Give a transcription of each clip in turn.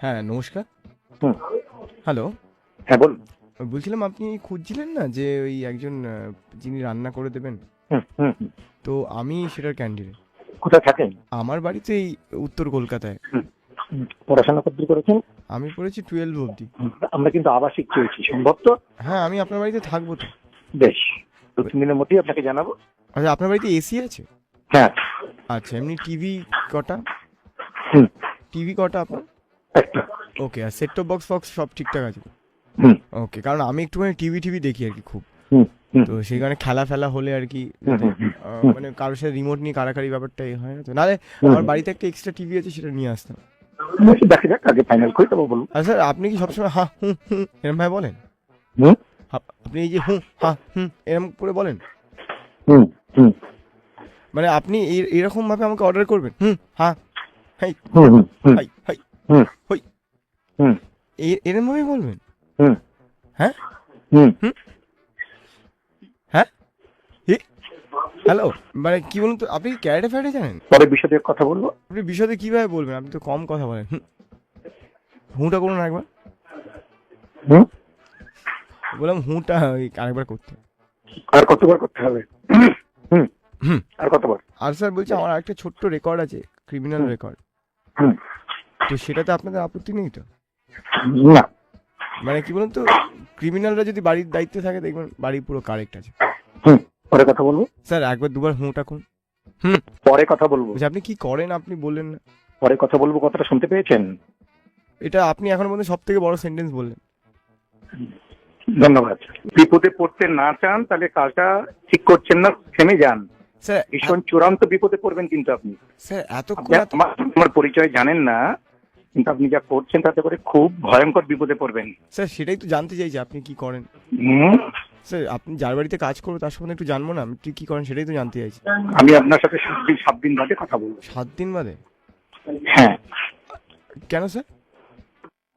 হ্যাঁ, নমস্কার। হুম, হ্যালো। হ্যাঁ বলুন। বলছিলাম আপনি খুঁজছিলেন না যে ওই একজন যিনি রান্না করে দেবেন? হুম, হুম, হুম। তো আমি সেটার ক্যান্ডিডেট। কোথায় থাকেন? আমার বাড়ি তো এই উত্তর কলকাতায়। হুম, পড়াশোনা কতদূর করেছেন? আমি পড়েছি 12 অবধি। আমরা কিন্তু আবাসিক চেয়েছি, সম্ভব তো? হ্যাঁ, আমি আপনার বাড়িতে থাকবো তো। বেশ, 2-3 দিনের মধ্যেই আপনাকে জানাবো। আচ্ছা, আপনার বাড়িতে এসি আছে? হ্যাঁ। আচ্ছা, এমনি টিভি কটা? হুম, টিভি কটা আপনার? একটা। ওকে, আর সেট টপ বক্স ফক্স সব ঠিকঠাক আছে? হুম, ওকে, কারণ আমি একটুখানি টিভি দেখি আর কি খুব। হুম, হুম, তো সেখানে খেলা ফেলা হলে আর কি হুম, যাতে হুম, হুম, মানে কারোর সাথে রিমোট নিয়ে কাড়াকাড়ি ব্যাপারটা এ হয় না তো। নাহলে হুম। আমার বাড়িতে একটা এক্সট্রা টিভি আছে, সেটা নিয়ে আসতাম। বেশ, দেখা যাক, আগে ফাইনাল করি তবে বলুন। আর স্যার, আপনি কি সবসময় হা হুম হুম এরম ভাবে বলেন? হুম, আপনি এই যে হুঁ হা হুম এরম করে বলেন? হুম, হুম, মানে আপনি এরকম ভাবে আমাকে অর্ডার করবেন? হুম হা হাই হুম, হুম, হুম, হাই হাই হুম, হই, হুম, এরম ভাবে বলবেন? হুম, হ্যাঁ হুম। হুম হ্যাঁ হ্যালো, মানে কি বলুন তো, আপনি কি ক্যারেটে ফ্যারেটে জানেন? পরে বিষয়ে কথা বলবো। আপনি বিশদে কিভাবে বলবেন? আপনি তো কম কথা বলেন। হুঁটা করুন একবার। হুম, বললাম হুঁটা ওই আরেকবার করতে। আর কতবার করতে হবে? হুম, হুম। আর কতবার? আর স্যার বলছি, আমার একটা ছোট্ট রেকর্ড আছে, ক্রিমিনাল হুম, রেকর্ড। হুম। তো সেটাতে আপনাদের আপত্তি নেই তো? না। মানে কি বলুন তো, ক্রিমিনালরা যদি বাড়ির দায়িত্বে থাকে দেখবেন বাড়ি পুরো কারেক্ট আছে। হুম, পরে কথা বলবো। স্যার একবার দুবার হুঁটা করুন। হুম। পরে কথা বলবো। বলছি, আপনি কি করেন আপনি বললেন না? পরে কথা বলবো, কথাটা শুনতে পেয়েছেন? এটা আপনি এখনো পর্যন্ত সব থেকে বড় সেন্টেন্স বললেন। ধন্যবাদ। বিপদে পড়তে না চান তাহলে কাজটা ঠিক করছেন না, থেমে যান। স্যার ভীষণ চূড়ান্ত বিপদে পড়বেন কিন্তু আপনি। স্যার আপনি এতক্ষণ আমার পরিচয় জানেন না, কিন্তু আপনি যা করছেন তাতে করে খুব ভয়ঙ্কর বিপদে পড়বেন। স্যার সেটাই তো জানতে চাইছি, আপনি কি করেন। হুম, স্যার আপনি যার বাড়িতে কাজ করবো তার সম্বন্ধে একটু জানবো না? আপনি কি করেন সেটাই তো জানতে চাইছি। আমি আপনার সাথে 7 দিন বাদে কথা বলবো। 7 দিন বাদে? হ্যাঁ, কেন স্যার?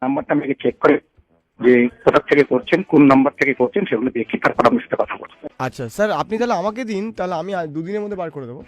নাম্বারটা আমাকে চেক করে যে কোথা থেকে করছেন, কোন নাম্বার থেকে করছেন, সেগুলো দেখি তারপর আপনার সাথে কথা বলবো। আচ্ছা স্যার, আপনি তাহলে আমাকে দিন, তাহলে আমি 2 দিনের মধ্যে বার করে দেবো।